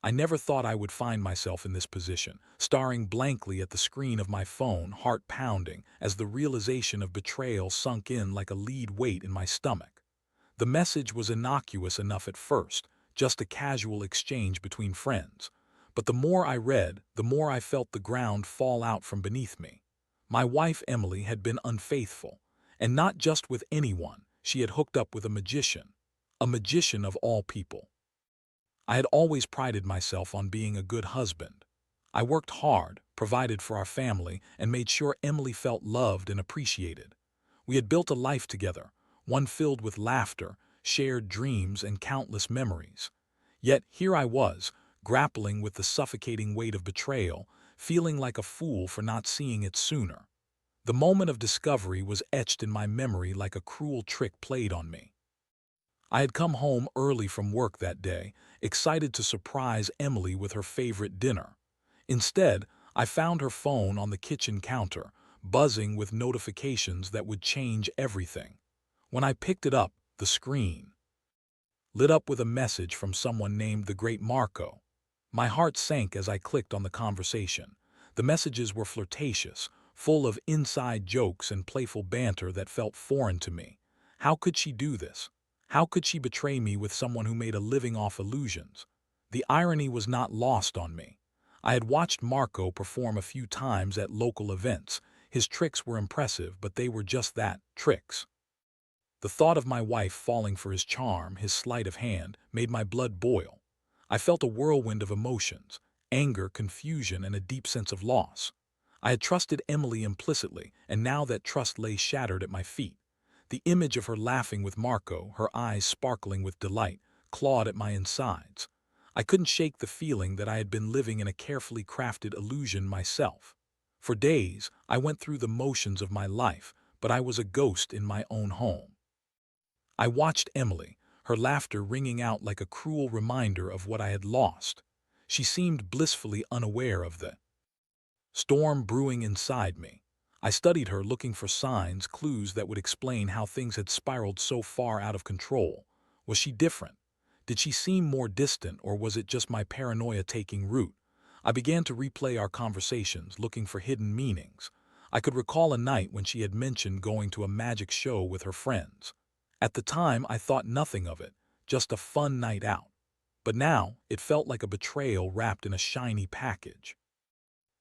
I never thought I would find myself in this position, staring blankly at the screen of my phone, heart pounding, as the realization of betrayal sunk in like a lead weight in my stomach. The message was innocuous enough at first, just a casual exchange between friends. But the more I read, the more I felt the ground fall out from beneath me. My wife Emily had been unfaithful, and not just with anyone. She had hooked up with a magician of all people. I had always prided myself on being a good husband. I worked hard, provided for our family, and made sure Emily felt loved and appreciated. We had built a life together, one filled with laughter, shared dreams, and countless memories. Yet here I was, grappling with the suffocating weight of betrayal, feeling like a fool for not seeing it sooner. The moment of discovery was etched in my memory like a cruel trick played on me. I had come home early from work that day, excited to surprise Emily with her favorite dinner. Instead, I found her phone on the kitchen counter, buzzing with notifications that would change everything. When I picked it up, the screen lit up with a message from someone named the Great Marco. My heart sank as I clicked on the conversation. The messages were flirtatious, full of inside jokes and playful banter that felt foreign to me. How could she do this? How could she betray me with someone who made a living off illusions? The irony was not lost on me. I had watched Marco perform a few times at local events. His tricks were impressive, but they were just that, tricks. The thought of my wife falling for his charm, his sleight of hand, made my blood boil. I felt a whirlwind of emotions, anger, confusion, and a deep sense of loss. I had trusted Emily implicitly, and now that trust lay shattered at my feet. The image of her laughing with Marco, her eyes sparkling with delight, clawed at my insides. I couldn't shake the feeling that I had been living in a carefully crafted illusion myself. For days, I went through the motions of my life, but I was a ghost in my own home. I watched Emily, her laughter ringing out like a cruel reminder of what I had lost. She seemed blissfully unaware of the storm brewing inside me. I studied her, looking for signs, clues that would explain how things had spiraled so far out of control. Was she different? Did she seem more distant, or was it just my paranoia taking root? I began to replay our conversations, looking for hidden meanings. I could recall a night when she had mentioned going to a magic show with her friends. At the time, I thought nothing of it, just a fun night out. But now, it felt like a betrayal wrapped in a shiny package.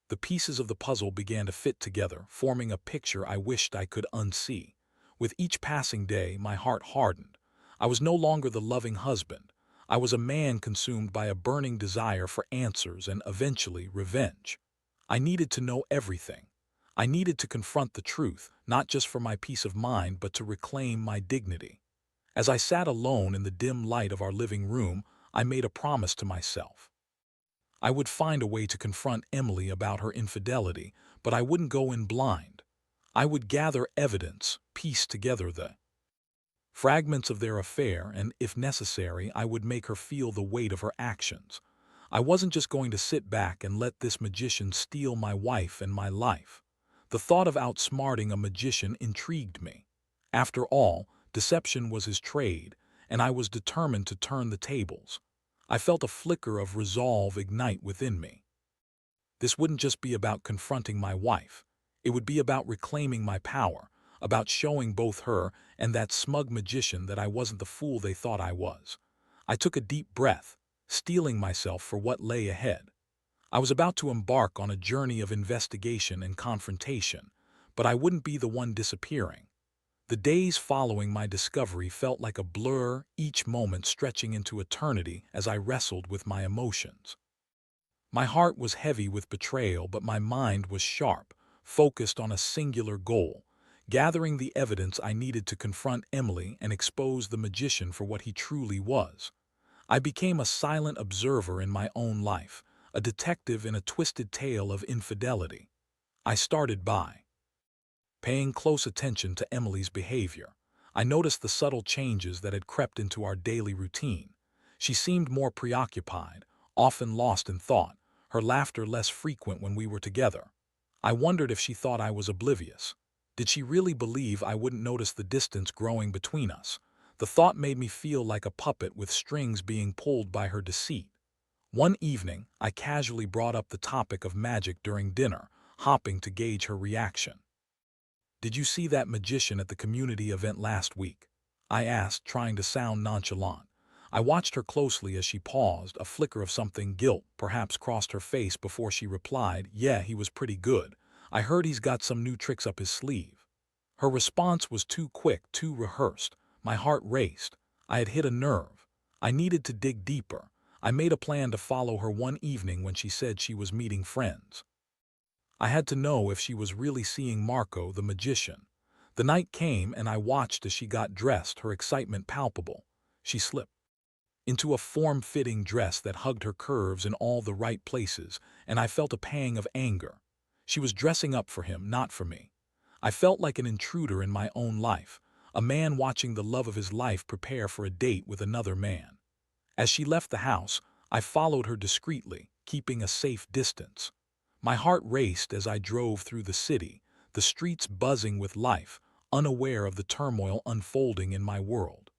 The pieces of the puzzle began to fit together, forming a picture I wished I could unsee. With each passing day, my heart hardened. I was no longer the loving husband. I was a man consumed by a burning desire for answers and, eventually, revenge. I needed to know everything. I needed to confront the truth, not just for my peace of mind, but to reclaim my dignity. As I sat alone in the dim light of our living room, I made a promise to myself. I would find a way to confront Emily about her infidelity, but I wouldn't go in blind. I would gather evidence, piece together the fragments of their affair, and, if necessary, I would make her feel the weight of her actions. I wasn't just going to sit back and let this magician steal my wife and my life. The thought of outsmarting a magician intrigued me. After all, deception was his trade, and I was determined to turn the tables. I felt a flicker of resolve ignite within me. This wouldn't just be about confronting my wife. It would be about reclaiming my power, about showing both her and that smug magician that I wasn't the fool they thought I was. I took a deep breath, steeling myself for what lay ahead. I was about to embark on a journey of investigation and confrontation, but I wouldn't be the one disappearing. The days following my discovery felt like a blur, each moment stretching into eternity as I wrestled with my emotions. My heart was heavy with betrayal, but my mind was sharp, focused on a singular goal: gathering the evidence I needed to confront Emily and expose the magician for what he truly was. I became a silent observer in my own life, a detective in a twisted tale of infidelity. I started by paying close attention to Emily's behavior. I noticed the subtle changes that had crept into our daily routine. She seemed more preoccupied, often lost in thought, her laughter less frequent when we were together. I wondered if she thought I was oblivious. Did she really believe I wouldn't notice the distance growing between us? The thought made me feel like a puppet with strings being pulled by her deceit. One evening, I casually brought up the topic of magic during dinner, hoping to gauge her reaction. "Did you see that magician at the community event last week?" I asked, trying to sound nonchalant. I watched her closely as she paused, a flicker of something guilt perhaps crossed her face before she replied, "Yeah, he was pretty good. I heard he's got some new tricks up his sleeve." Her response was too quick, too rehearsed. My heart raced. I had hit a nerve. I needed to dig deeper. I made a plan to follow her one evening when she said she was meeting friends. I had to know if she was really seeing Marco, the magician. The night came and I watched as she got dressed, her excitement palpable. She slipped into a form-fitting dress that hugged her curves in all the right places, and I felt a pang of anger. She was dressing up for him, not for me. I felt like an intruder in my own life, a man watching the love of his life prepare for a date with another man. As she left the house, I followed her discreetly, keeping a safe distance. My heart raced as I drove through the city, the streets buzzing with life, unaware of the turmoil unfolding in my world.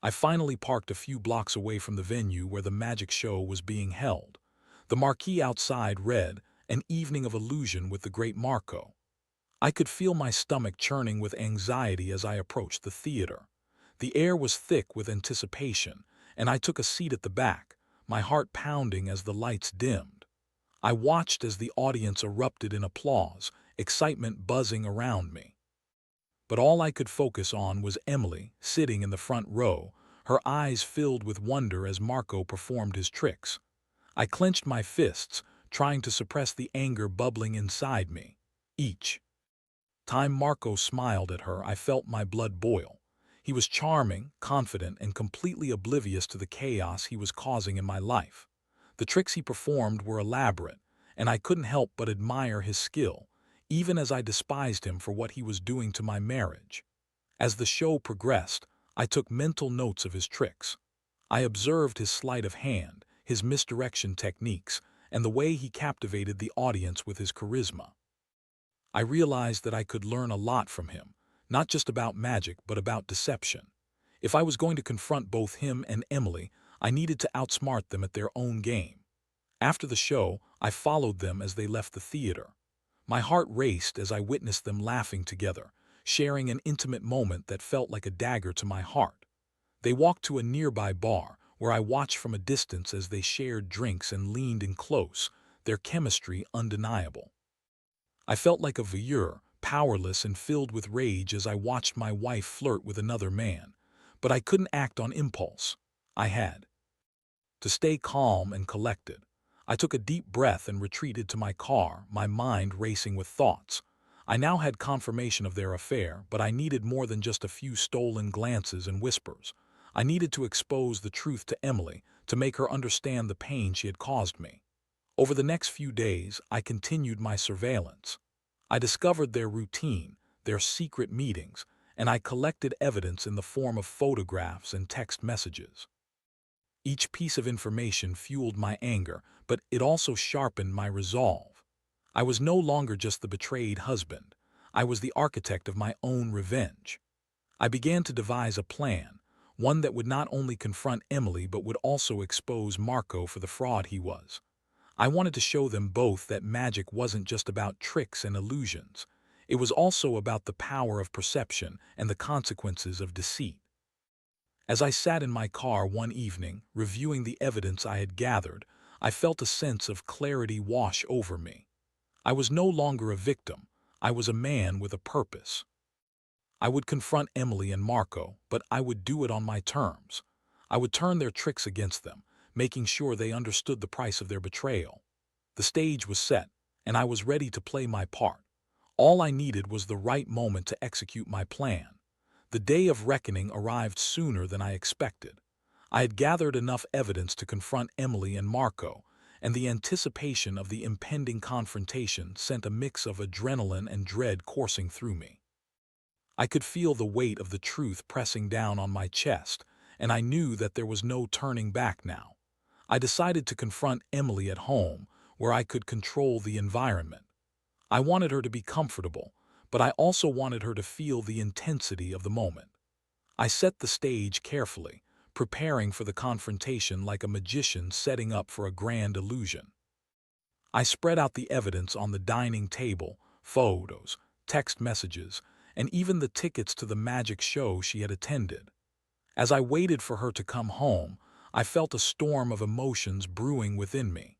I finally parked a few blocks away from the venue where the magic show was being held. The marquee outside read, "An Evening of Illusion with the Great Marco." I could feel my stomach churning with anxiety as I approached the theater. The air was thick with anticipation, and I took a seat at the back, my heart pounding as the lights dimmed. I watched as the audience erupted in applause, excitement buzzing around me. But all I could focus on was Emily, sitting in the front row, her eyes filled with wonder as Marco performed his tricks. I clenched my fists, trying to suppress the anger bubbling inside me. Each time Marco smiled at her, I felt my blood boil. He was charming, confident, and completely oblivious to the chaos he was causing in my life. The tricks he performed were elaborate, and I couldn't help but admire his skill, even as I despised him for what he was doing to my marriage. As the show progressed, I took mental notes of his tricks. I observed his sleight of hand, his misdirection techniques, and the way he captivated the audience with his charisma. I realized that I could learn a lot from him, not just about magic but about deception. If I was going to confront both him and Emily, I needed to outsmart them at their own game. After the show, I followed them as they left the theater. My heart raced as I witnessed them laughing together, sharing an intimate moment that felt like a dagger to my heart. They walked to a nearby bar, where I watched from a distance as they shared drinks and leaned in close, their chemistry undeniable. I felt like a voyeur, powerless and filled with rage as I watched my wife flirt with another man. But I couldn't act on impulse. I had to stay calm and collected. I took a deep breath and retreated to my car, my mind racing with thoughts. I now had confirmation of their affair, but I needed more than just a few stolen glances and whispers. I needed to expose the truth to Emily, to make her understand the pain she had caused me. Over the next few days, I continued my surveillance. I discovered their routine, their secret meetings, and I collected evidence in the form of photographs and text messages. Each piece of information fueled my anger, but it also sharpened my resolve. I was no longer just the betrayed husband. I was the architect of my own revenge. I began to devise a plan, one that would not only confront Emily but would also expose Marco for the fraud he was. I wanted to show them both that magic wasn't just about tricks and illusions. It was also about the power of perception and the consequences of deceit. As I sat in my car one evening, reviewing the evidence I had gathered, I felt a sense of clarity wash over me. I was no longer a victim. I was a man with a purpose. I would confront Emily and Marco, but I would do it on my terms. I would turn their tricks against them, making sure they understood the price of their betrayal. The stage was set, and I was ready to play my part. All I needed was the right moment to execute my plan. The day of reckoning arrived sooner than I expected. I had gathered enough evidence to confront Emily and Marco, and the anticipation of the impending confrontation sent a mix of adrenaline and dread coursing through me. I could feel the weight of the truth pressing down on my chest, and I knew that there was no turning back now. I decided to confront Emily at home, where I could control the environment. I wanted her to be comfortable, but I also wanted her to feel the intensity of the moment. I set the stage carefully, preparing for the confrontation like a magician setting up for a grand illusion. I spread out the evidence on the dining table, photos, text messages, and even the tickets to the magic show she had attended. As I waited for her to come home, I felt a storm of emotions brewing within me.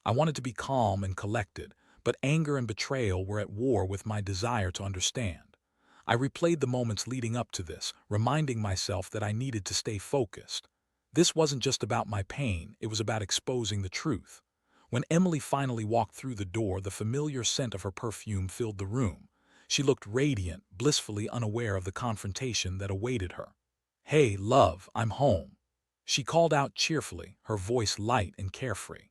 I wanted to be calm and collected, but anger and betrayal were at war with my desire to understand. I replayed the moments leading up to this, reminding myself that I needed to stay focused. This wasn't just about my pain, it was about exposing the truth. When Emily finally walked through the door, the familiar scent of her perfume filled the room. She looked radiant, blissfully unaware of the confrontation that awaited her. "Hey, love, I'm home," she called out cheerfully, her voice light and carefree.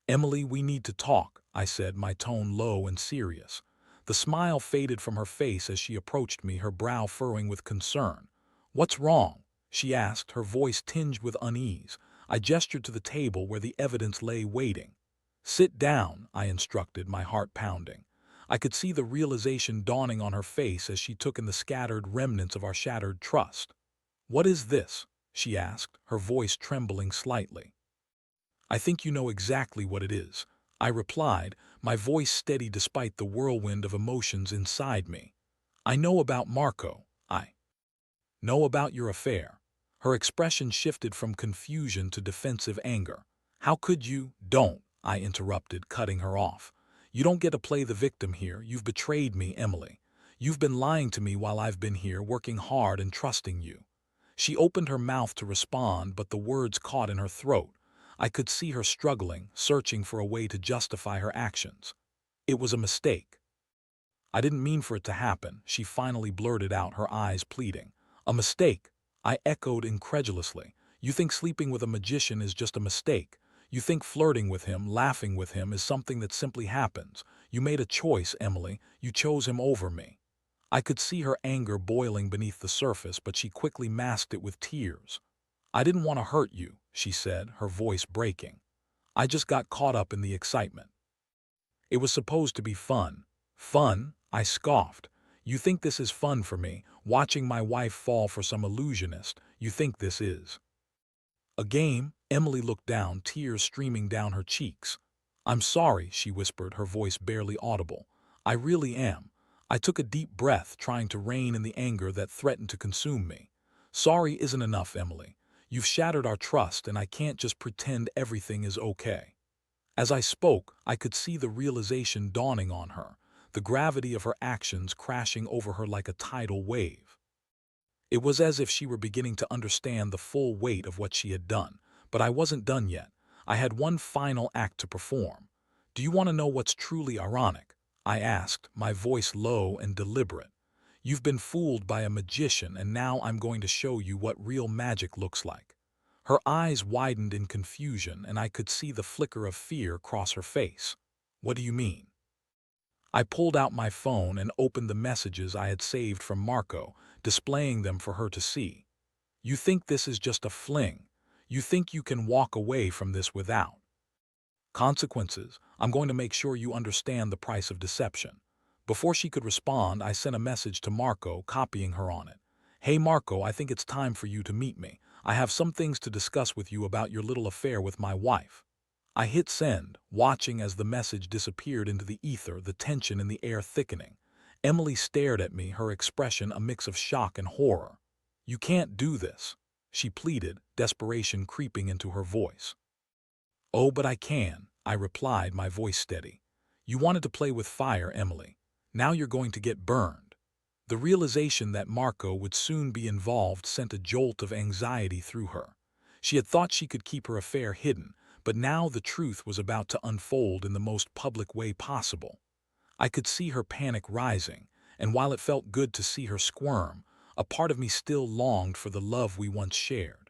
"Emily, we need to talk," I said, my tone low and serious. The smile faded from her face as she approached me, her brow furrowing with concern. "What's wrong?" she asked, her voice tinged with unease. I gestured to the table where the evidence lay waiting. "Sit down," I instructed, my heart pounding. I could see the realization dawning on her face as she took in the scattered remnants of our shattered trust. "What is this?" she asked, her voice trembling slightly. "I think you know exactly what it is," I replied, my voice steady despite the whirlwind of emotions inside me. "I know about Marco. I know about your affair." Her expression shifted from confusion to defensive anger. "How could you?" "Don't," I interrupted, cutting her off. "You don't get to play the victim here. You've betrayed me, Emily. You've been lying to me while I've been here, working hard and trusting you." She opened her mouth to respond, but the words caught in her throat. I could see her struggling, searching for a way to justify her actions. "It was a mistake. I didn't mean for it to happen," she finally blurted out, her eyes pleading. "A mistake?" I echoed incredulously. "You think sleeping with a magician is just a mistake? You think flirting with him, laughing with him, is something that simply happens? You made a choice, Emily. You chose him over me." I could see her anger boiling beneath the surface, but she quickly masked it with tears. "I didn't want to hurt you," she said, her voice breaking. "I just got caught up in the excitement. It was supposed to be fun." "Fun?" I scoffed. "You think this is fun for me, watching my wife fall for some illusionist? You think this is a game?" Emily looked down, tears streaming down her cheeks. "I'm sorry," she whispered, her voice barely audible. "I really am." I took a deep breath, trying to rein in the anger that threatened to consume me. "Sorry isn't enough, Emily. You've shattered our trust, and I can't just pretend everything is okay." As I spoke, I could see the realization dawning on her, the gravity of her actions crashing over her like a tidal wave. It was as if she were beginning to understand the full weight of what she had done. But I wasn't done yet. I had one final act to perform. "Do you want to know what's truly ironic?" I asked, my voice low and deliberate. "You've been fooled by a magician, and now I'm going to show you what real magic looks like." Her eyes widened in confusion, and I could see the flicker of fear cross her face. "What do you mean?" I pulled out my phone and opened the messages I had saved from Marco, displaying them for her to see. "You think this is just a fling? You think you can walk away from this without consequences? I'm going to make sure you understand the price of deception." Before she could respond, I sent a message to Marco, copying her on it. "Hey Marco, I think it's time for you to meet me. I have some things to discuss with you about your little affair with my wife." I hit send, watching as the message disappeared into the ether, the tension in the air thickening. Emily stared at me, her expression a mix of shock and horror. "You can't do this," she pleaded, desperation creeping into her voice. "Oh, but I can," I replied, my voice steady. "You wanted to play with fire, Emily. Now you're going to get burned." The realization that Marco would soon be involved sent a jolt of anxiety through her. She had thought she could keep her affair hidden, but now the truth was about to unfold in the most public way possible. I could see her panic rising, and while it felt good to see her squirm, a part of me still longed for the love we once shared.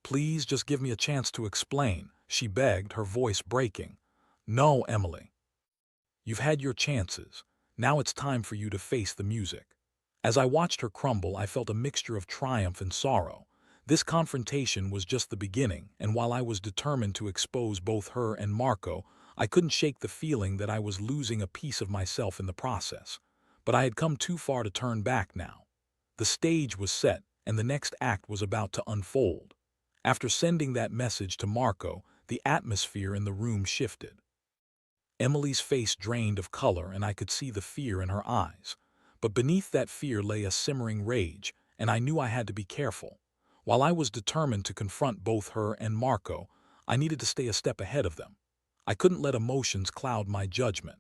"Please just give me a chance to explain," she begged, her voice breaking. "No, Emily. You've had your chances. Now it's time for you to face the music." As I watched her crumble, I felt a mixture of triumph and sorrow. This confrontation was just the beginning, and while I was determined to expose both her and Marco, I couldn't shake the feeling that I was losing a piece of myself in the process. But I had come too far to turn back now. The stage was set, and the next act was about to unfold. After sending that message to Marco, the atmosphere in the room shifted. Emily's face drained of color, and I could see the fear in her eyes. But beneath that fear lay a simmering rage, and I knew I had to be careful. While I was determined to confront both her and Marco, I needed to stay a step ahead of them. I couldn't let emotions cloud my judgment.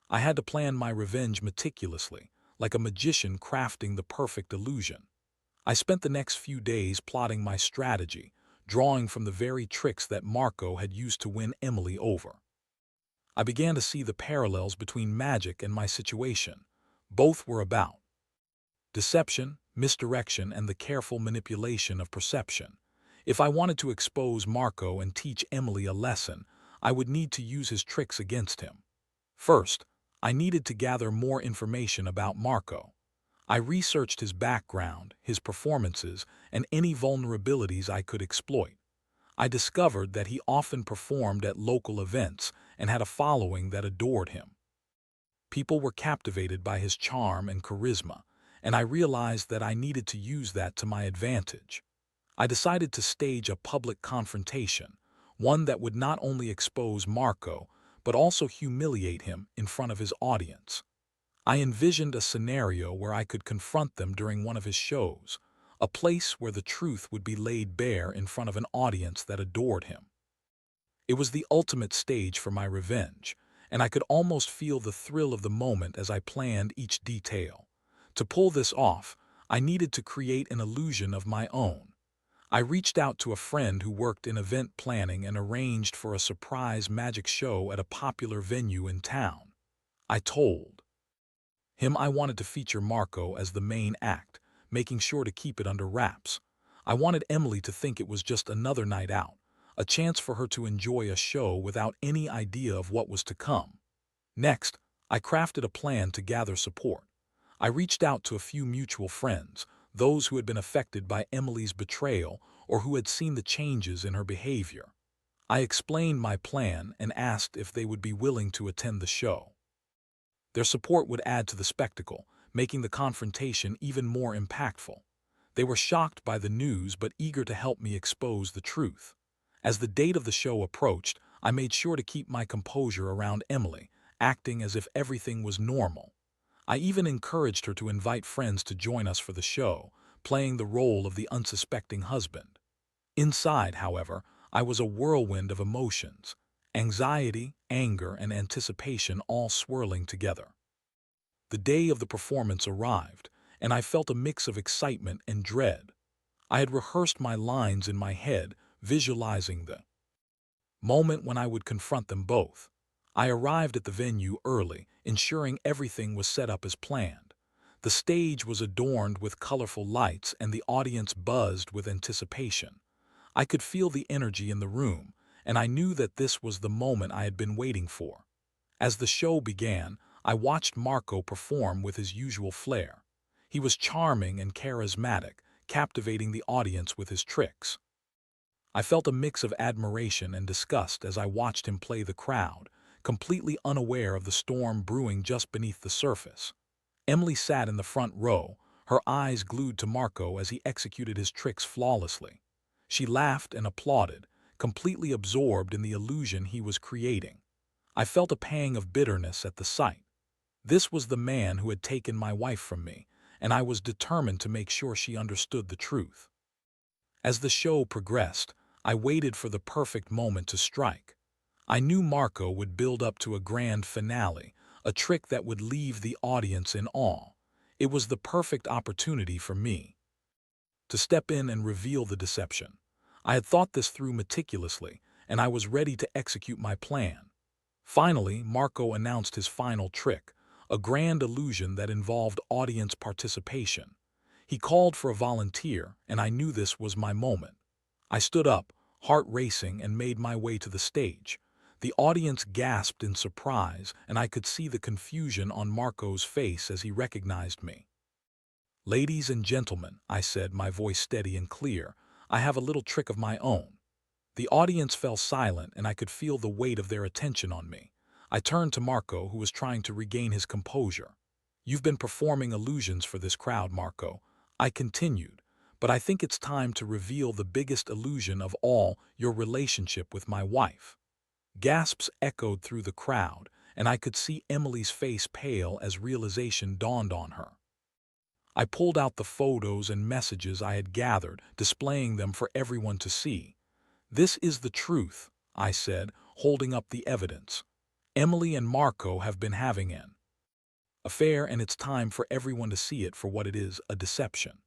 I had to plan my revenge meticulously, like a magician crafting the perfect illusion. I spent the next few days plotting my strategy, drawing from the very tricks that Marco had used to win Emily over. I began to see the parallels between magic and my situation. Both were about deception, misdirection, and the careful manipulation of perception. If I wanted to expose Marco and teach Emily a lesson, I would need to use his tricks against him. First, I needed to gather more information about Marco. I researched his background, his performances, and any vulnerabilities I could exploit. I discovered that he often performed at local events and had a following that adored him. People were captivated by his charm and charisma, and I realized that I needed to use that to my advantage. I decided to stage a public confrontation, one that would not only expose Marco, but also humiliate him in front of his audience. I envisioned a scenario where I could confront them during one of his shows, a place where the truth would be laid bare in front of an audience that adored him. It was the ultimate stage for my revenge, and I could almost feel the thrill of the moment as I planned each detail. To pull this off, I needed to create an illusion of my own. I reached out to a friend who worked in event planning and arranged for a surprise magic show at a popular venue in town. I told him I wanted to feature Marco as the main act, making sure to keep it under wraps. I wanted Emily to think it was just another night out, a chance for her to enjoy a show without any idea of what was to come. Next, I crafted a plan to gather support. I reached out to a few mutual friends, those who had been affected by Emily's betrayal or who had seen the changes in her behavior. I explained my plan and asked if they would be willing to attend the show. Their support would add to the spectacle, making the confrontation even more impactful. They were shocked by the news but eager to help me expose the truth. As the date of the show approached, I made sure to keep my composure around Emily, acting as if everything was normal. I even encouraged her to invite friends to join us for the show, playing the role of the unsuspecting husband. Inside, however, I was a whirlwind of emotions, anxiety, anger, and anticipation all swirling together. The day of the performance arrived, and I felt a mix of excitement and dread. I had rehearsed my lines in my head, visualizing the moment when I would confront them both. I arrived at the venue early, ensuring everything was set up as planned. The stage was adorned with colorful lights and the audience buzzed with anticipation. I could feel the energy in the room, and I knew that this was the moment I had been waiting for. As the show began, I watched Marco perform with his usual flair. He was charming and charismatic, captivating the audience with his tricks. I felt a mix of admiration and disgust as I watched him play the crowd, completely unaware of the storm brewing just beneath the surface. Emily sat in the front row, her eyes glued to Marco as he executed his tricks flawlessly. She laughed and applauded, completely absorbed in the illusion he was creating. I felt a pang of bitterness at the sight. This was the man who had taken my wife from me, and I was determined to make sure she understood the truth. As the show progressed, I waited for the perfect moment to strike. I knew Marco would build up to a grand finale, a trick that would leave the audience in awe. It was the perfect opportunity for me to step in and reveal the deception. I had thought this through meticulously, and I was ready to execute my plan. Finally, Marco announced his final trick, a grand illusion that involved audience participation. He called for a volunteer, and I knew this was my moment. I stood up, heart racing, and made my way to the stage. The audience gasped in surprise, and I could see the confusion on Marco's face as he recognized me. "Ladies and gentlemen," I said, my voice steady and clear, "I have a little trick of my own." The audience fell silent, and I could feel the weight of their attention on me. I turned to Marco, who was trying to regain his composure. "You've been performing illusions for this crowd, Marco," I continued, but I think it's time to reveal the biggest illusion of all, your relationship with my wife." Gasps echoed through the crowd, and I could see Emily's face pale as realization dawned on her. I pulled out the photos and messages I had gathered, displaying them for everyone to see. "This is the truth," I said, holding up the evidence. "Emily and Marco have been having an affair, and it's time for everyone to see it for what it is, a deception."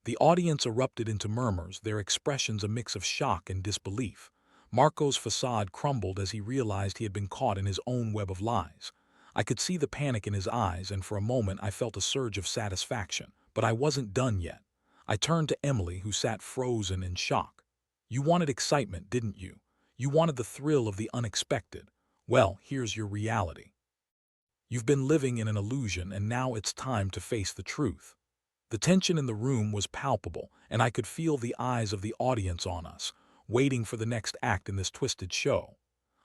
The audience erupted into murmurs, their expressions a mix of shock and disbelief. Marco's facade crumbled as he realized he had been caught in his own web of lies. I could see the panic in his eyes, and for a moment I felt a surge of satisfaction. But I wasn't done yet. I turned to Emily, who sat frozen in shock. "You wanted excitement, didn't you? You wanted the thrill of the unexpected. Well, here's your reality. You've been living in an illusion, and now it's time to face the truth." The tension in the room was palpable, and I could feel the eyes of the audience on us, waiting for the next act in this twisted show.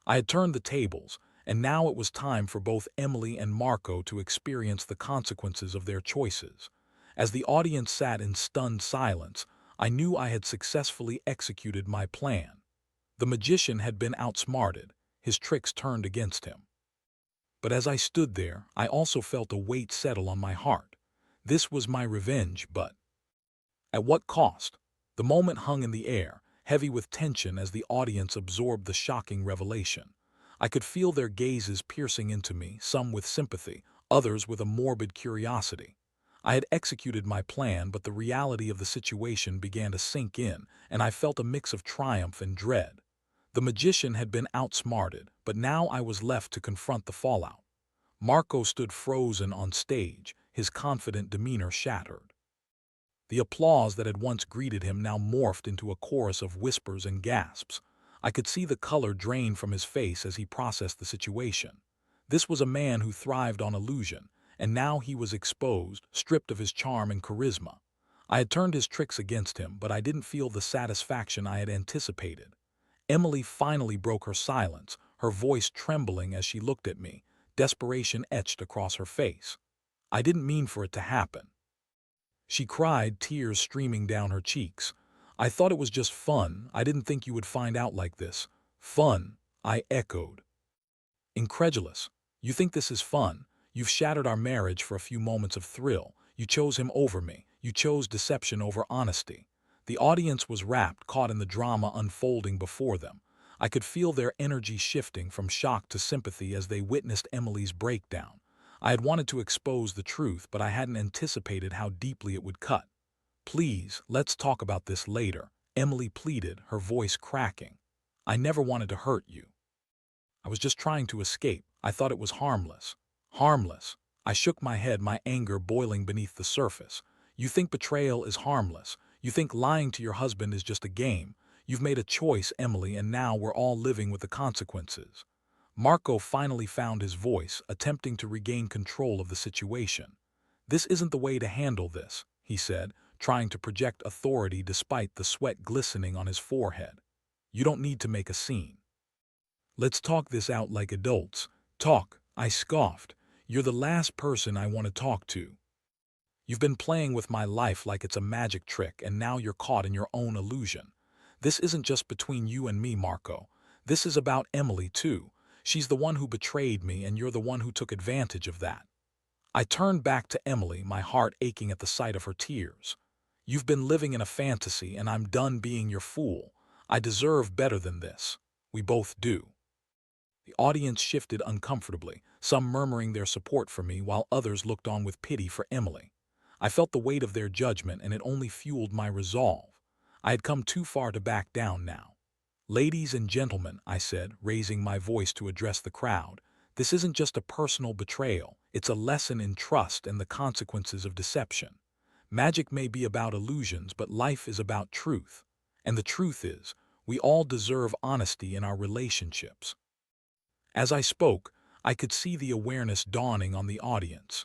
I had turned the tables, and now it was time for both Emily and Marco to experience the consequences of their choices. As the audience sat in stunned silence, I knew I had successfully executed my plan. The magician had been outsmarted, his tricks turned against him. But as I stood there, I also felt a weight settle on my heart. This was my revenge, but at what cost? The moment hung in the air, heavy with tension as the audience absorbed the shocking revelation. I could feel their gazes piercing into me, some with sympathy, others with a morbid curiosity. I had executed my plan, but the reality of the situation began to sink in, and I felt a mix of triumph and dread. The magician had been outsmarted, but now I was left to confront the fallout. Marco stood frozen on stage, his confident demeanor shattered. The applause that had once greeted him now morphed into a chorus of whispers and gasps. I could see the color drain from his face as he processed the situation. This was a man who thrived on illusion, and now he was exposed, stripped of his charm and charisma. I had turned his tricks against him, but I didn't feel the satisfaction I had anticipated. Emily finally broke her silence, her voice trembling as she looked at me, desperation etched across her face. "I didn't mean for it to happen," she cried, tears streaming down her cheeks. "I thought it was just fun. I didn't think you would find out like this." "Fun?" I echoed, incredulous. "You think this is fun? You've shattered our marriage for a few moments of thrill. You chose him over me. You chose deception over honesty." The audience was rapt, caught in the drama unfolding before them. I could feel their energy shifting from shock to sympathy as they witnessed Emily's breakdown. I had wanted to expose the truth, but I hadn't anticipated how deeply it would cut. "Please, let's talk about this later," Emily pleaded, her voice cracking. "I never wanted to hurt you. I was just trying to escape. I thought it was harmless." "Harmless?" I shook my head, my anger boiling beneath the surface. "You think betrayal is harmless. You think lying to your husband is just a game. You've made a choice, Emily, and now we're all living with the consequences." Marco finally found his voice, attempting to regain control of the situation. "This isn't the way to handle this," he said, trying to project authority despite the sweat glistening on his forehead. "You don't need to make a scene. Let's talk this out like adults." "Talk?" I scoffed. "You're the last person I want to talk to. You've been playing with my life like it's a magic trick, and now you're caught in your own illusion. This isn't just between you and me, Marco. This is about Emily, too. She's the one who betrayed me, and you're the one who took advantage of that." I turned back to Emily, my heart aching at the sight of her tears. "You've been living in a fantasy, and I'm done being your fool. I deserve better than this. We both do." The audience shifted uncomfortably, some murmuring their support for me while others looked on with pity for Emily. I felt the weight of their judgment, and it only fueled my resolve. I had come too far to back down now. "Ladies and gentlemen," I said, raising my voice to address the crowd, "this isn't just a personal betrayal. It's a lesson in trust and the consequences of deception. Magic may be about illusions, but life is about truth. And the truth is, we all deserve honesty in our relationships." As I spoke, I could see the awareness dawning on the audience.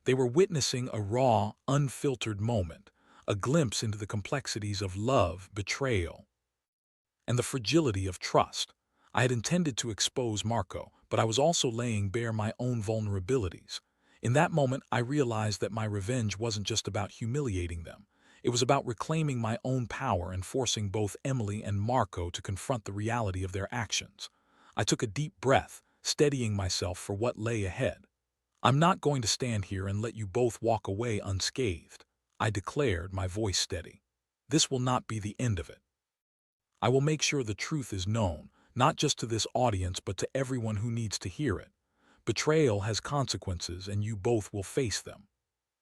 They were witnessing a raw, unfiltered moment, a glimpse into the complexities of love, betrayal, and the fragility of trust. I had intended to expose Marco, but I was also laying bare my own vulnerabilities. In that moment, I realized that my revenge wasn't just about humiliating them. It was about reclaiming my own power and forcing both Emily and Marco to confront the reality of their actions. I took a deep breath, steadying myself for what lay ahead. I'm not going to stand here and let you both walk away unscathed, I declared, my voice steady. This will not be the end of it. I will make sure the truth is known, not just to this audience but to everyone who needs to hear it. Betrayal has consequences and you both will face them.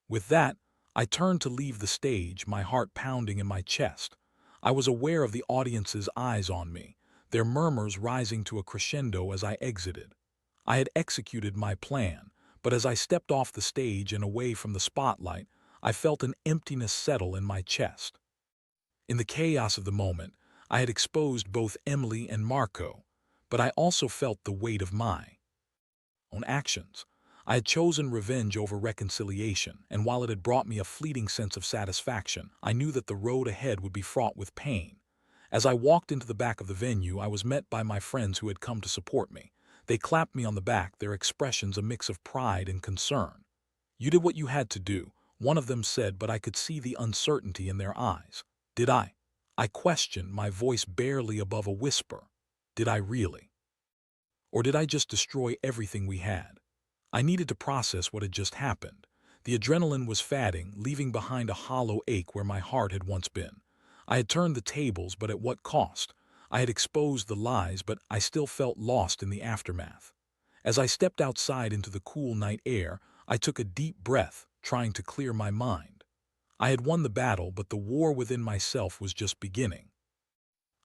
With that, I turned to leave the stage, my heart pounding in my chest. I was aware of the audience's eyes on me, their murmurs rising to a crescendo as I exited. I had executed my plan, but as I stepped off the stage and away from the spotlight, I felt an emptiness settle in my chest. In the chaos of the moment, I had exposed both Emily and Marco, but I also felt the weight of my own actions. I had chosen revenge over reconciliation, and while it had brought me a fleeting sense of satisfaction, I knew that the road ahead would be fraught with pain. As I walked into the back of the venue, I was met by my friends who had come to support me. They clapped me on the back, their expressions a mix of pride and concern. "You did what you had to do," one of them said, but I could see the uncertainty in their eyes. "Did I?" I questioned, my voice barely above a whisper. "Did I really? Or did I just destroy everything we had?" I needed to process what had just happened. The adrenaline was fading, leaving behind a hollow ache where my heart had once been. I had turned the tables, but at what cost? I had exposed the lies, but I still felt lost in the aftermath. As I stepped outside into the cool night air, I took a deep breath, trying to clear my mind. I had won the battle, but the war within myself was just beginning.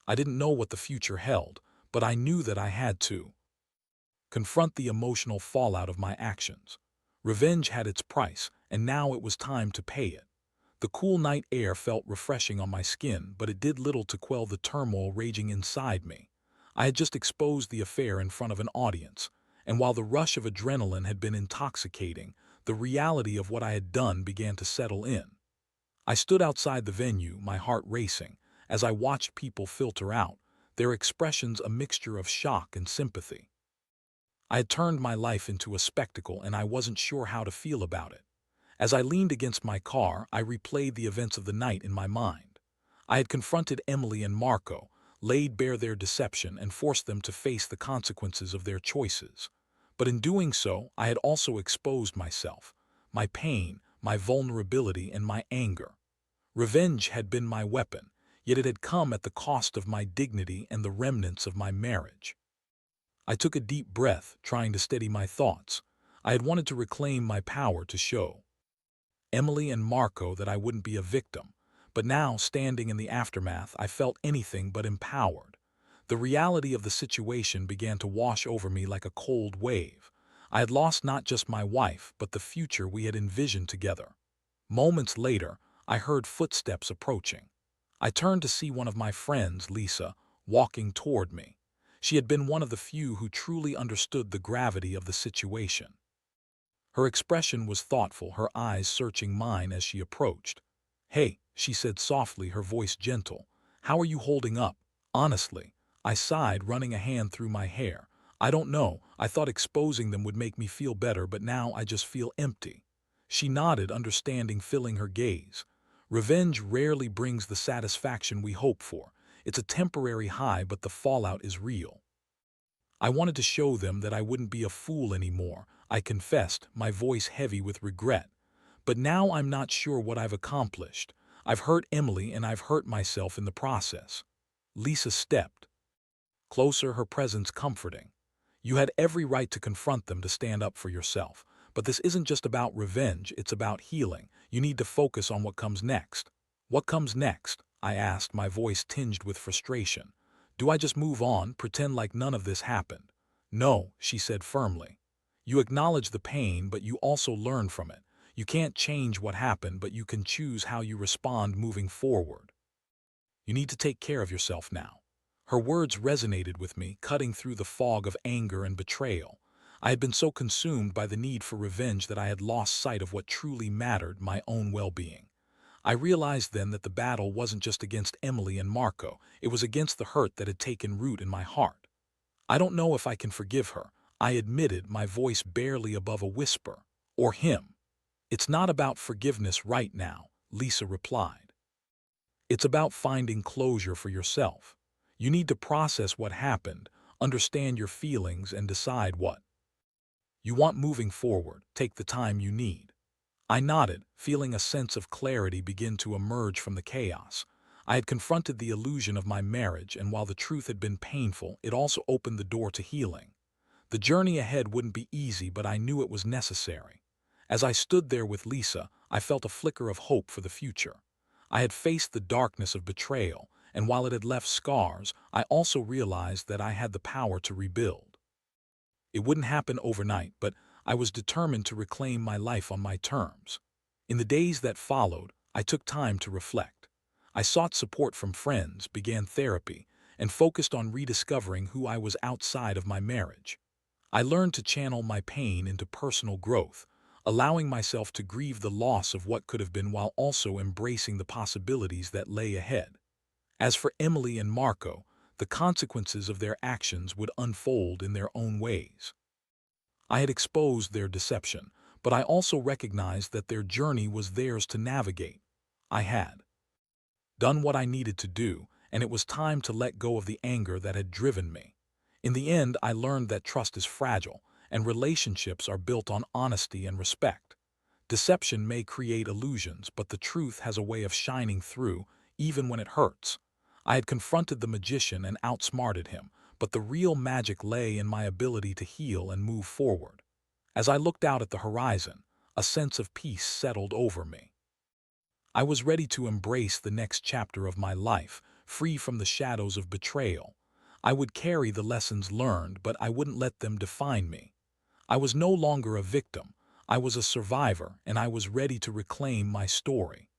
I didn't know what the future held, but I knew that I had to confront the emotional fallout of my actions. Revenge had its price, and now it was time to pay it. The cool night air felt refreshing on my skin, but it did little to quell the turmoil raging inside me. I had just exposed the affair in front of an audience, and while the rush of adrenaline had been intoxicating, the reality of what I had done began to settle in. I stood outside the venue, my heart racing, as I watched people filter out, their expressions a mixture of shock and sympathy. I had turned my life into a spectacle, and I wasn't sure how to feel about it. As I leaned against my car, I replayed the events of the night in my mind. I had confronted Emily and Marco, laid bare their deception, and forced them to face the consequences of their choices. But in doing so, I had also exposed myself, my pain, my vulnerability, and my anger. Revenge had been my weapon, yet it had come at the cost of my dignity and the remnants of my marriage. I took a deep breath, trying to steady my thoughts. I had wanted to reclaim my power, to show Emily and Marco that I wouldn't be a victim. But now, standing in the aftermath, I felt anything but empowered. The reality of the situation began to wash over me like a cold wave. I had lost not just my wife, but the future we had envisioned together. Moments later, I heard footsteps approaching. I turned to see one of my friends, Lisa, walking toward me. She had been one of the few who truly understood the gravity of the situation. Her expression was thoughtful, her eyes searching mine as she approached. "Hey," she said softly, her voice gentle. "How are you holding up?" "Honestly," I sighed, running a hand through my hair. "I don't know. I thought exposing them would make me feel better, but now I just feel empty." She nodded, understanding, filling her gaze. "Revenge rarely brings the satisfaction we hope for. It's a temporary high, but the fallout is real." I wanted to show them that I wouldn't be a fool anymore, I confessed, my voice heavy with regret. "But now I'm not sure what I've accomplished. I've hurt Emily and I've hurt myself in the process." Lisa stepped closer, her presence comforting. "You had every right to confront them, to stand up for yourself. But this isn't just about revenge, it's about healing. You need to focus on what comes next." "What comes next?" I asked, my voice tinged with frustration. "Do I just move on, pretend like none of this happened?" "No," she said firmly. "You acknowledge the pain, but you also learn from it. You can't change what happened, but you can choose how you respond moving forward. You need to take care of yourself now." Her words resonated with me, cutting through the fog of anger and betrayal. I had been so consumed by the need for revenge that I had lost sight of what truly mattered, my own well-being. I realized then that the battle wasn't just against Emily and Marco, it was against the hurt that had taken root in my heart. "I don't know if I can forgive her," I admitted, my voice barely above a whisper. "Or him." "It's not about forgiveness right now," Lisa replied. It's about finding closure for yourself. You need to process what happened, understand your feelings, and decide what you want moving forward. Take the time you need. I nodded, feeling a sense of clarity begin to emerge from the chaos. I had confronted the illusion of my marriage, and while the truth had been painful, it also opened the door to healing. The journey ahead wouldn't be easy, but I knew it was necessary. As I stood there with Lisa, I felt a flicker of hope for the future. I had faced the darkness of betrayal, and while it had left scars, I also realized that I had the power to rebuild. It wouldn't happen overnight, but I was determined to reclaim my life on my terms. In the days that followed, I took time to reflect. I sought support from friends, began therapy, and focused on rediscovering who I was outside of my marriage. I learned to channel my pain into personal growth, allowing myself to grieve the loss of what could have been while also embracing the possibilities that lay ahead. As for Emily and Marco, the consequences of their actions would unfold in their own ways. I had exposed their deception, but I also recognized that their journey was theirs to navigate. I had done what I needed to do, and it was time to let go of the anger that had driven me. In the end, I learned that trust is fragile, and relationships are built on honesty and respect. Deception may create illusions, but the truth has a way of shining through, even when it hurts. I had confronted the magician and outsmarted him, but the real magic lay in my ability to heal and move forward. As I looked out at the horizon, a sense of peace settled over me. I was ready to embrace the next chapter of my life, free from the shadows of betrayal. I would carry the lessons learned, but I wouldn't let them define me. I was no longer a victim. I was a survivor, and I was ready to reclaim my story.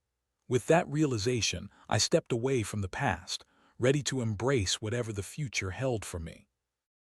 With that realization, I stepped away from the past, ready to embrace whatever the future held for me.